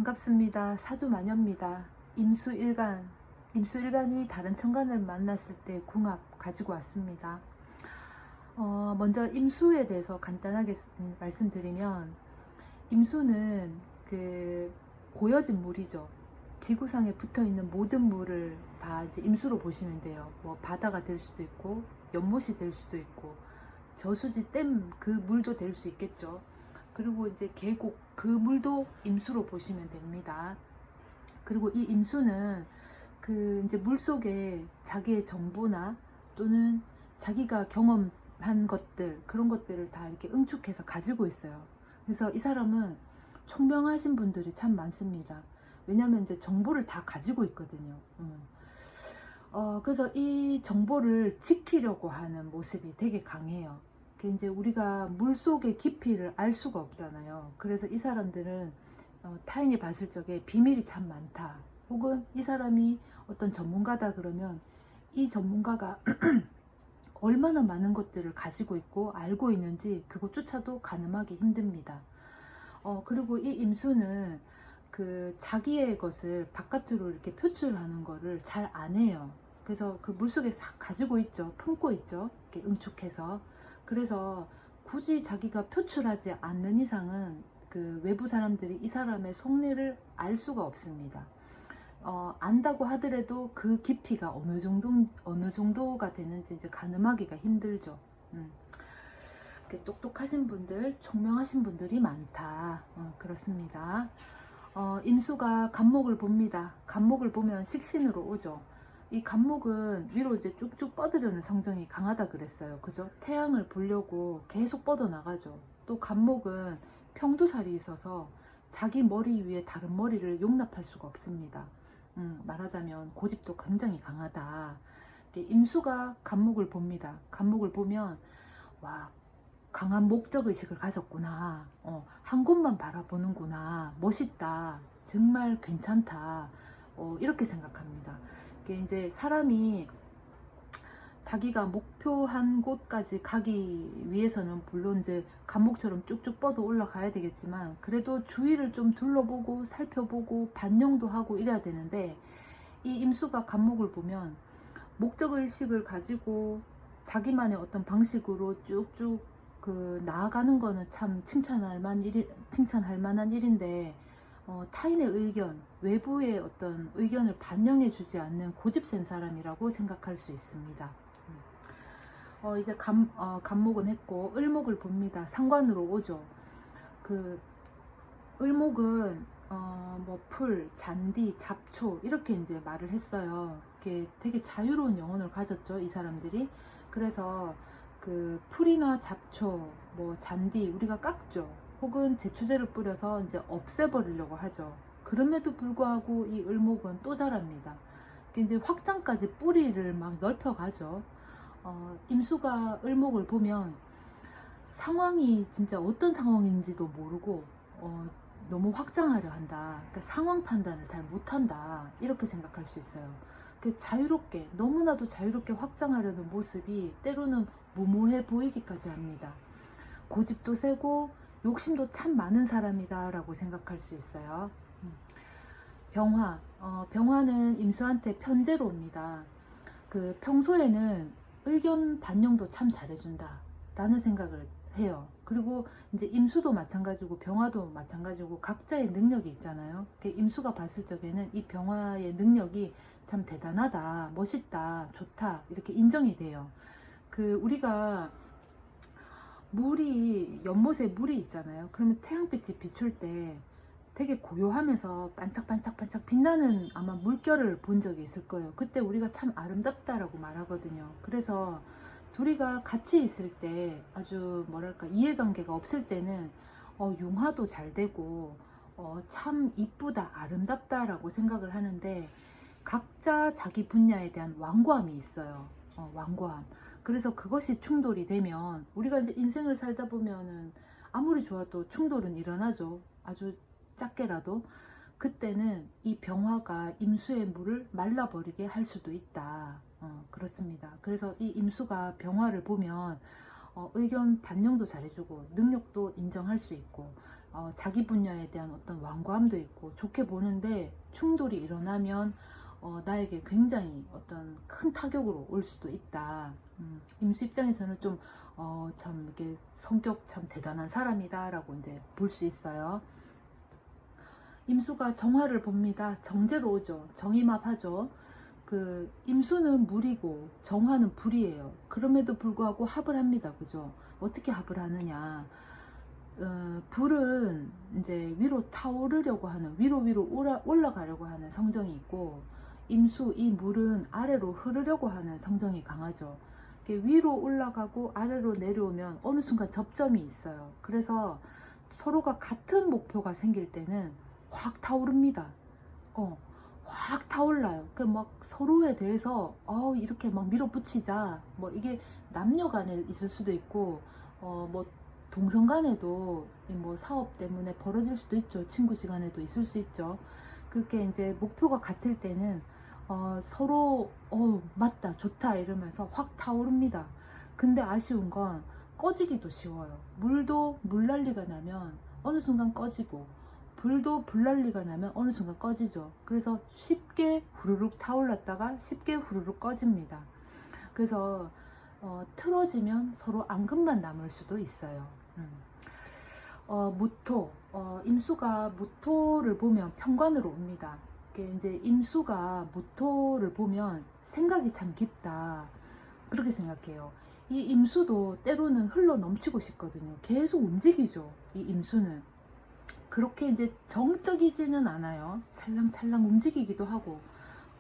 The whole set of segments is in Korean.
반갑습니다. 사주마녀입니다. 임수일간, 임수일간이 다른 천간을 만났을 때 궁합 가지고 왔습니다. 먼저 임수에 대해서 간단하게 말씀드리면, 임수는 그 고여진 물이죠. 지구상에 붙어 있는 모든 물을 다 이제 임수로 보시면 돼요. 뭐 바다가 될 수도 있고, 연못이 될 수도 있고, 저수지 댐 그 물도 될 수 있겠죠. 그리고 이제 계곡 그 물도 임수로 보시면 됩니다. 그리고 이 임수는 그 이제 물 속에 자기의 정보나 또는 자기가 경험한 것들, 그런 것들을 다 이렇게 응축해서 가지고 있어요. 그래서 이 사람은 총명하신 분들이 참 많습니다. 왜냐하면 이제 정보를 다 가지고 있거든요. 그래서 이 정보를 지키려고 하는 모습이 되게 강해요. 이제 우리가 물속의 깊이를 알 수가 없잖아요. 그래서 이 사람들은 타인이 봤을 적에 비밀이 참 많다, 혹은 이 사람이 어떤 전문가다 그러면 이 전문가가 얼마나 많은 것들을 가지고 있고 알고 있는지 그것조차도 가늠하기 힘듭니다. 그리고 이 임수는 그 자기의 것을 바깥으로 이렇게 표출하는 거를 잘 안 해요. 그래서 그 물속에 싹 가지고 있죠. 품고 있죠. 이렇게 응축해서. 그래서 굳이 자기가 표출하지 않는 이상은 그 외부 사람들이 이 사람의 속내를 알 수가 없습니다. 안다고 하더라도 그 깊이가 어느 정도가 되는지 이제 가늠하기가 힘들죠. 똑똑하신 분들, 총명하신 분들이 많다. 그렇습니다. 임수가 간목을 봅니다. 간목을 보면 식신으로 오죠. 이 간목은 위로 이제 쭉쭉 뻗으려는 성정이 강하다 그랬어요. 그죠? 태양을 보려고 계속 뻗어 나가죠. 또 간목은 평두살이 있어서 자기 머리 위에 다른 머리를 용납할 수가 없습니다. 말하자면 고집도 굉장히 강하다. 임수가 간목을 봅니다. 간목을 보면 와, 강한 목적의식을 가졌구나. 한 곳만 바라보는구나. 멋있다. 정말 괜찮다. 이렇게 생각합니다. 이게 이제 사람이 자기가 목표한 곳까지 가기 위해서는 물론 이제 감목처럼 쭉쭉 뻗어 올라가야 되겠지만, 그래도 주위를 좀 둘러보고 살펴보고 반영도 하고 이래야 되는데, 이 임수가 감목을 보면 목적의식을 가지고 자기만의 어떤 방식으로 쭉쭉 그 나아가는 거는 참 칭찬할 만한 일인데, 타인의 의견, 외부의 어떤 의견을 반영해 주지 않는 고집센 사람이라고 생각할 수 있습니다. 이제 간목은 했고, 을목을 봅니다. 상관으로 오죠. 그 을목은 뭐 풀, 잔디, 잡초 이렇게 이제 말을 했어요. 이렇게 되게 자유로운 영혼을 가졌죠, 이 사람들이. 그래서 그 풀이나 잡초, 뭐 잔디 우리가 깎죠. 혹은 제초제를 뿌려서 이제 없애버리려고 하죠. 그럼에도 불구하고 이 을목은 또 자랍니다. 이제 확장까지 뿌리를 막 넓혀가죠. 임수가 을목을 보면 상황이 진짜 어떤 상황인지도 모르고 너무 확장하려 한다. 그러니까 상황 판단을 잘 못한다. 이렇게 생각할 수 있어요. 자유롭게, 너무나도 자유롭게 확장하려는 모습이 때로는 무모해 보이기까지 합니다. 고집도 세고 욕심도 참 많은 사람이다 라고 생각할 수 있어요. 병화, 병화는 임수한테 편제로 옵니다. 그 평소에는 의견 반영도 참 잘해준다 라는 생각을 해요. 그리고 이제 임수도 마찬가지고 병화도 마찬가지고 각자의 능력이 있잖아요. 임수가 봤을 적에는 이 병화의 능력이 참 대단하다, 멋있다, 좋다 이렇게 인정이 돼요. 우리가 연못에 물이 있잖아요. 그러면 태양빛이 비출 때 되게 고요하면서 반짝반짝반짝 빛나는 아마 물결을 본 적이 있을 거예요. 그때 우리가 참 아름답다라고 말하거든요. 그래서 둘이가 같이 있을 때 아주 뭐랄까 이해관계가 없을 때는 융화도 잘 되고 참 이쁘다, 아름답다라고 생각을 하는데, 각자 자기 분야에 대한 완고함이 있어요. 완고함. 그래서 그것이 충돌이 되면 우리가 이제 인생을 살다 보면은 아무리 좋아도 충돌은 일어나죠. 아주 작게라도. 그때는 이 병화가 임수의 물을 말라버리게 할 수도 있다. 그렇습니다. 그래서 이 임수가 병화를 보면 의견 반영도 잘해주고 능력도 인정할 수 있고 자기 분야에 대한 어떤 완고함도 있고 좋게 보는데 충돌이 일어나면 나에게 굉장히 어떤 큰 타격으로 올 수도 있다. 임수 입장에서는 좀 참 이렇게 성격 참 대단한 사람이다 라고 이제 볼 수 있어요. 임수가 정화를 봅니다. 정제로 오죠. 정임합하죠. 그 임수는 물이고 정화는 불이에요. 그럼에도 불구하고 합을 합니다. 그죠? 어떻게 합을 하느냐? 불은 이제 위로 타오르려고 하는, 위로 올라가려고 하는 성정이 있고, 임수 이 물은 아래로 흐르려고 하는 성정이 강하죠. 위로 올라가고 아래로 내려오면 어느 순간 접점이 있어요. 그래서 서로가 같은 목표가 생길 때는 확 타오릅니다. 확 타올라요. 그 막 서로에 대해서 이렇게 막 밀어붙이자. 뭐 이게 남녀 간에 있을 수도 있고 뭐 동성 간에도 뭐 사업 때문에 벌어질 수도 있죠. 친구지간에도 있을 수 있죠. 그렇게 이제 목표가 같을 때는 서로 맞다 좋다 이러면서 확 타오릅니다. 근데 아쉬운 건 꺼지기도 쉬워요. 물도 물난리가 나면 어느 순간 꺼지고 불도 불난리가 나면 어느 순간 꺼지죠. 그래서 쉽게 후루룩 타올랐다가 쉽게 후루룩 꺼집니다. 그래서 틀어지면 서로 앙금만 남을 수도 있어요. 무토, 임수가 무토를 보면 편관으로 옵니다. 이제 임수가 무토를 보면 생각이 참 깊다. 그렇게 생각해요. 이 임수도 때로는 흘러 넘치고 싶거든요. 계속 움직이죠. 이 임수는. 그렇게 이제 정적이지는 않아요. 찰랑찰랑 움직이기도 하고,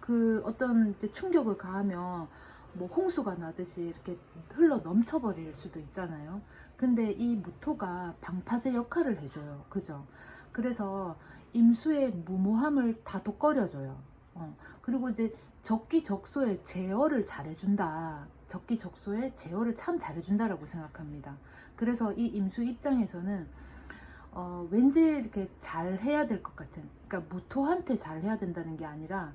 그 어떤 이제 충격을 가하면 뭐 홍수가 나듯이 이렇게 흘러 넘쳐버릴 수도 있잖아요. 근데 이 무토가 방파제 역할을 해줘요. 그죠? 그래서 임수의 무모함을 다독거려줘요. 그리고 이제 적기적소에 제어를 잘해준다. 적기적소에 제어를 참 잘해준다라고 생각합니다. 그래서 이 임수 입장에서는 왠지 이렇게 잘 해야 될 것 같은, 그러니까 무토한테 잘 해야 된다는 게 아니라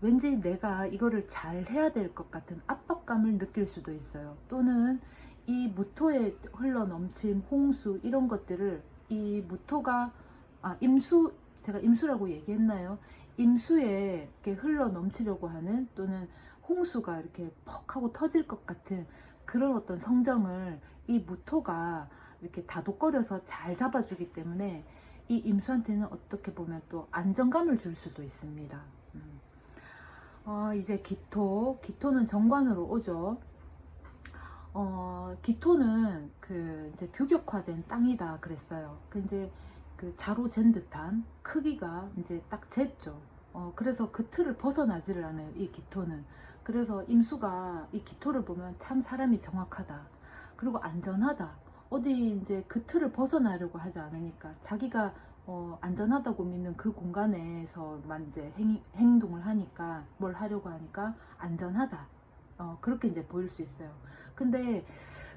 왠지 내가 이거를 잘 해야 될 것 같은 압박감을 느낄 수도 있어요. 또는 이 무토에 흘러 넘친 홍수 이런 것들을 이 무토가 임수, 제가 임수라고 얘기했나요? 임수에 이렇게 흘러 넘치려고 하는, 또는 홍수가 이렇게 퍽 하고 터질 것 같은 그런 어떤 성정을 이 무토가 이렇게 다독거려서 잘 잡아주기 때문에 이 임수한테는 어떻게 보면 또 안정감을 줄 수도 있습니다. 이제 기토는 정관으로 오죠. 기토는 그 이제 규격화된 땅이다 그랬어요. 이제 그 자로 잰 듯한 크기가 이제 딱 쟀죠. 그래서 그 틀을 벗어나지를 않아요. 이 기토는. 그래서 임수가 이 기토를 보면 참 사람이 정확하다. 그리고 안전하다. 어디 이제 그 틀을 벗어나려고 하지 않으니까 자기가 안전하다고 믿는 그 공간에서만 이제 행동을 하니까, 뭘 하려고 하니까 안전하다. 그렇게 이제 보일 수 있어요. 근데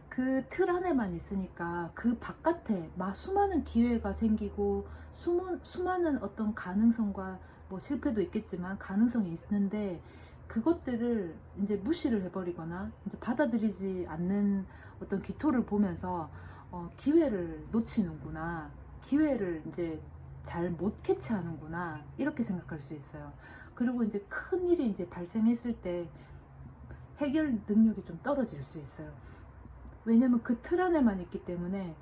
그 틀 안에만 있으니까 그 바깥에 수많은 기회가 생기고 수많은 어떤 가능성과 뭐 실패도 있겠지만 가능성이 있는데, 그것들을 이제 무시를 해버리거나 이제 받아들이지 않는 어떤 기토를 보면서 기회를 놓치는구나, 기회를 이제 잘 못 캐치하는구나, 이렇게 생각할 수 있어요. 그리고 이제 큰 일이 이제 발생했을 때 해결 능력이 좀 떨어질 수 있어요. 왜냐면 그 틀 안에만 있기 때문에,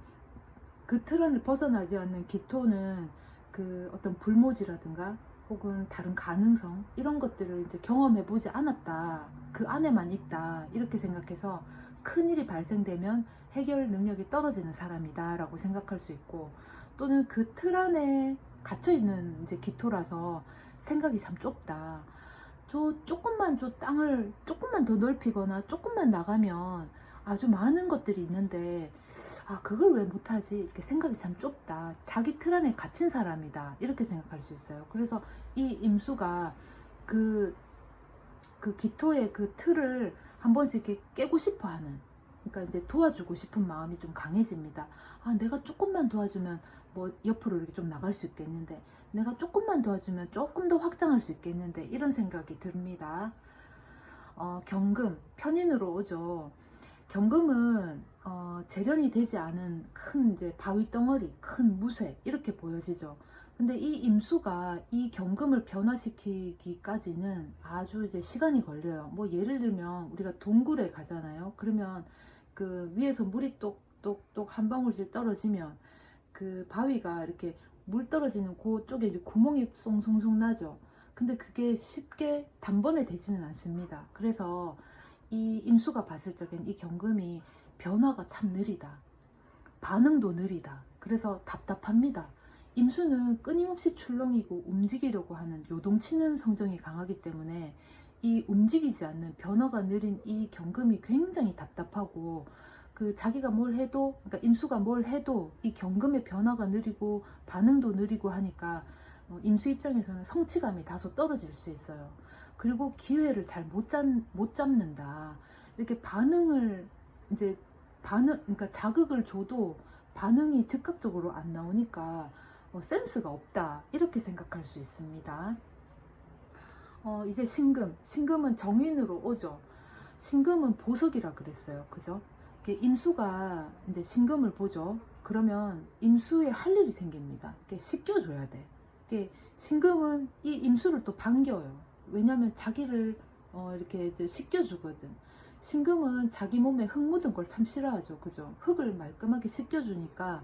그 틀 안을 벗어나지 않는 기토는 그 어떤 불모지라든가 혹은 다른 가능성 이런 것들을 이제 경험해 보지 않았다, 그 안에만 있다, 이렇게 생각해서 큰일이 발생되면 해결 능력이 떨어지는 사람이다 라고 생각할 수 있고, 또는 그 틀 안에 갇혀 있는 이제 기토라서 생각이 참 좁다. 조금만 땅을 조금만 더 넓히거나 조금만 나가면 아주 많은 것들이 있는데, 그걸 왜 못하지? 이렇게 생각이 참 좁다. 자기 틀 안에 갇힌 사람이다. 이렇게 생각할 수 있어요. 그래서 이 임수가 그 기토의 그 틀을 한 번씩 이렇게 깨고 싶어 하는, 그러니까 이제 도와주고 싶은 마음이 좀 강해집니다. 내가 조금만 도와주면 뭐 옆으로 이렇게 좀 나갈 수 있겠는데, 내가 조금만 도와주면 조금 더 확장할 수 있겠는데, 이런 생각이 듭니다. 경금, 편인으로 오죠. 경금은 재련이 되지 않은 큰 이제 바위 덩어리, 큰 무쇠 이렇게 보여지죠. 근데 이 임수가 이 경금을 변화시키기까지는 아주 이제 시간이 걸려요. 뭐 예를 들면 우리가 동굴에 가잖아요. 그러면 그 위에서 물이 똑똑똑 한 방울씩 떨어지면 그 바위가 이렇게 물 떨어지는 그쪽에 이제 구멍이 송송송 나죠. 근데 그게 쉽게 단번에 되지는 않습니다. 그래서 이 임수가 봤을 적엔 이 경금이 변화가 참 느리다. 반응도 느리다. 그래서 답답합니다. 임수는 끊임없이 출렁이고 움직이려고 하는 요동치는 성정이 강하기 때문에 이 움직이지 않는 변화가 느린 이 경금이 굉장히 답답하고 그 자기가 뭘 해도 그러니까 임수가 뭘 해도 이 경금의 변화가 느리고 반응도 느리고 하니까 임수 입장에서는 성취감이 다소 떨어질 수 있어요. 그리고 기회를 잘 못 잡는다. 이렇게 반응을 이제 그러니까 자극을 줘도 반응이 즉각적으로 안 나오니까 센스가 없다 이렇게 생각할 수 있습니다. 이제 신금은 정인으로 오죠. 신금은 보석이라 그랬어요. 그죠? 임수가 이제 신금을 보죠. 그러면 임수에 할 일이 생깁니다. 씻겨줘야 돼. 신금은 이 임수를 또 반겨요. 왜냐하면 자기를 이렇게 이제 씻겨주거든. 신금은 자기 몸에 흙 묻은 걸 참 싫어하죠. 그죠? 흙을 말끔하게 씻겨주니까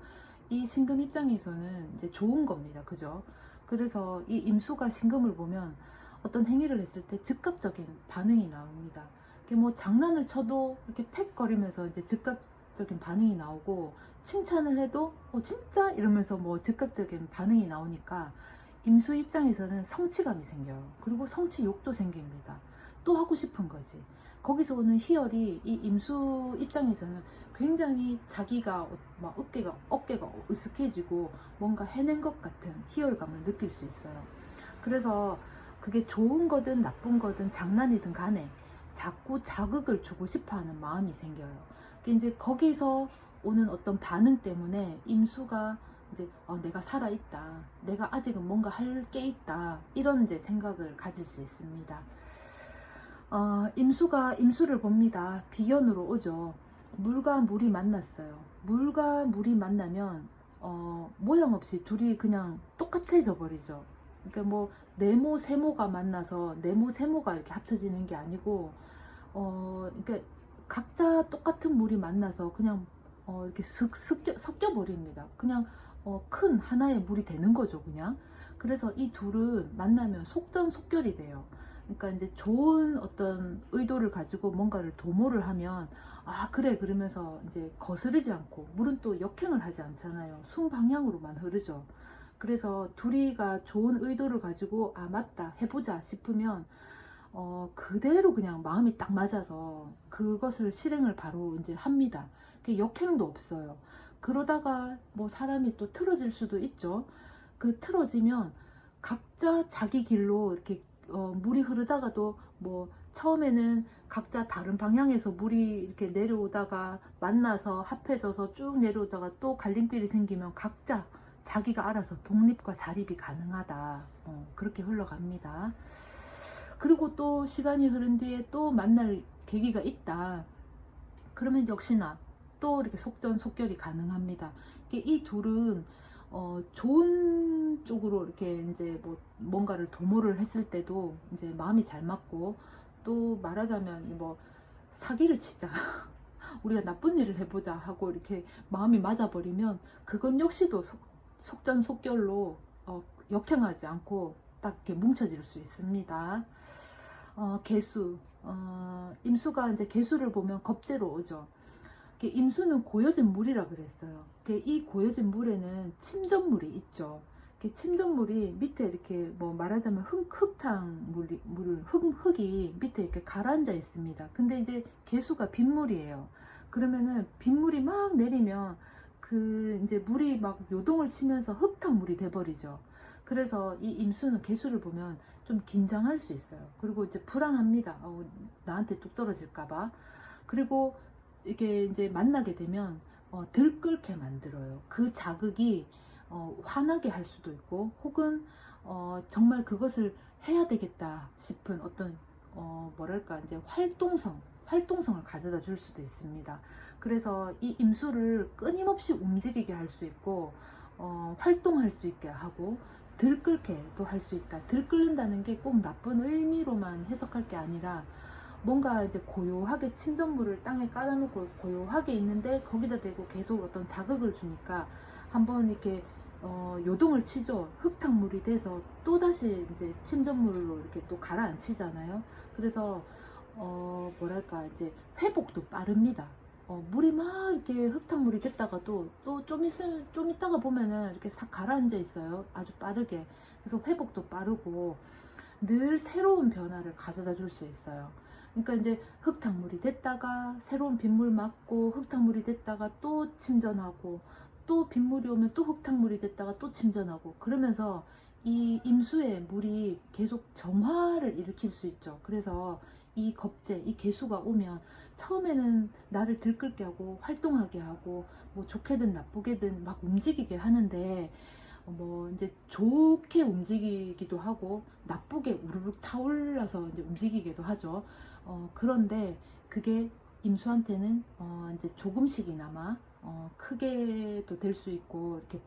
이 신금 입장에서는 이제 좋은 겁니다. 그죠? 그래서 이 임수가 신금을 보면 어떤 행위를 했을 때 즉각적인 반응이 나옵니다. 뭐 장난을 쳐도 이렇게 팩거리면서 이제 즉각적인 반응이 나오고 칭찬을 해도 진짜 이러면서 뭐 즉각적인 반응이 나오니까 임수 입장에서는 성취감이 생겨요. 그리고 성취욕도 생깁니다. 또 하고 싶은 거지. 거기서 오는 희열이 이 임수 입장에서는 굉장히 자기가 막 어깨가 으쓱해지고 뭔가 해낸 것 같은 희열감을 느낄 수 있어요. 그래서 그게 좋은 거든 나쁜 거든 장난이든 간에 자꾸 자극을 주고 싶어 하는 마음이 생겨요. 이제 거기서 오는 어떤 반응 때문에 임수가 이제 내가 살아있다. 내가 아직은 뭔가 할 게 있다. 이런 이제 생각을 가질 수 있습니다. 임수가 임수를 봅니다. 비견으로 오죠. 물과 물이 만났어요. 물과 물이 만나면 모양 없이 둘이 그냥 똑같아져 버리죠. 그러니까 뭐 네모 세모가 만나서 네모 세모가 이렇게 합쳐지는 게 아니고 그러니까 각자 똑같은 물이 만나서 그냥 이렇게 섞여 버립니다. 그냥 큰 하나의 물이 되는 거죠, 그냥. 그래서 이 둘은 만나면 속전속결이 돼요. 그러니까 이제 좋은 어떤 의도를 가지고 뭔가를 도모를 하면 그래 그러면서 이제 거스르지 않고 물은 또 역행을 하지 않잖아요. 순방향으로만 흐르죠. 그래서 둘이가 좋은 의도를 가지고 맞다 해보자 싶으면 그대로 그냥 마음이 딱 맞아서 그것을 실행을 바로 이제 합니다. 역행도 없어요. 그러다가 뭐 사람이 또 틀어질 수도 있죠. 그 틀어지면 각자 자기 길로 이렇게 물이 흐르다가도 뭐 처음에는 각자 다른 방향에서 물이 이렇게 내려오다가 만나서 합해져서 쭉 내려오다가 또 갈림길이 생기면 각자 자기가 알아서 독립과 자립이 가능하다. 그렇게 흘러갑니다. 그리고 또 시간이 흐른 뒤에 또 만날 계기가 있다. 그러면 역시나 또 이렇게 속전속결이 가능합니다. 이 둘은 좋은 쪽으로 이렇게 이제 뭐 뭔가를 도모를 했을 때도 이제 마음이 잘 맞고, 또 말하자면 뭐 사기를 치자 우리가 나쁜 일을 해보자 하고 이렇게 마음이 맞아버리면 그건 역시도 속전속결로 역행하지 않고 딱 이렇게 뭉쳐질 수 있습니다. 개수, 임수가 이제 개수를 보면 겁재로 오죠. 임수는 고여진 물이라 그랬어요. 이 고여진 물에는 침전물이 있죠. 침전물이 밑에 이렇게 뭐 말하자면 흙탕 흙이 밑에 이렇게 가라앉아 있습니다. 근데 이제 개수가 빗물이에요. 그러면은 빗물이 막 내리면 그 이제 물이 막 요동을 치면서 흙탕물이 돼버리죠. 그래서 이 임수는 개수를 보면 좀 긴장할 수 있어요. 그리고 이제 불안합니다. 나한테 뚝 떨어질까봐. 그리고 이게 이제 만나게 되면 들끓게 만들어요. 그 자극이 화나게 할 수도 있고, 혹은 정말 그것을 해야 되겠다 싶은 어떤 뭐랄까 이제 활동성, 활동성을 가져다 줄 수도 있습니다. 그래서 이 임수를 끊임없이 움직이게 할 수 있고 활동할 수 있게 하고 들끓게도 할 수 있다. 들끓는다는 게 꼭 나쁜 의미로만 해석할 게 아니라 뭔가 이제 고요하게 침전물을 땅에 깔아놓고 고요하게 있는데 거기다 대고 계속 어떤 자극을 주니까 한번 이렇게 요동을 치죠. 흙탕물이 돼서 또다시 이제 침전물로 이렇게 또 가라앉히잖아요. 그래서 뭐랄까 이제 회복도 빠릅니다. 물이 막 이렇게 흙탕물이 됐다가도 또 좀 있다가 보면은 이렇게 싹 가라앉아 있어요. 아주 빠르게. 그래서 회복도 빠르고 늘 새로운 변화를 가져다 줄 수 있어요. 그러니까 이제 흙탕물이 됐다가 새로운 빗물 맞고 흙탕물이 됐다가 또 침전하고 또 빗물이 오면 또 흙탕물이 됐다가 또 침전하고 그러면서 이 임수의 물이 계속 점화를 일으킬 수 있죠. 그래서 이 겁재, 이 개수가 오면 처음에는 나를 들끓게 하고 활동하게 하고 뭐 좋게든 나쁘게든 막 움직이게 하는데 뭐 이제 좋게 움직이기도 하고 나쁘게 우르륵 타올라서 이제 움직이기도 하죠. 그런데 그게 임수한테는 이제 조금씩이나마 크게도 될 수 있고 이렇게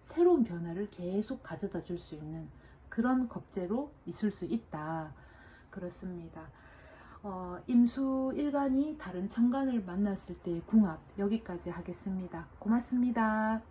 새로운 변화를 계속 가져다 줄 수 있는 그런 겁재로 있을 수 있다. 그렇습니다. 임수 일간이 다른 천간을 만났을 때의 궁합 여기까지 하겠습니다. 고맙습니다.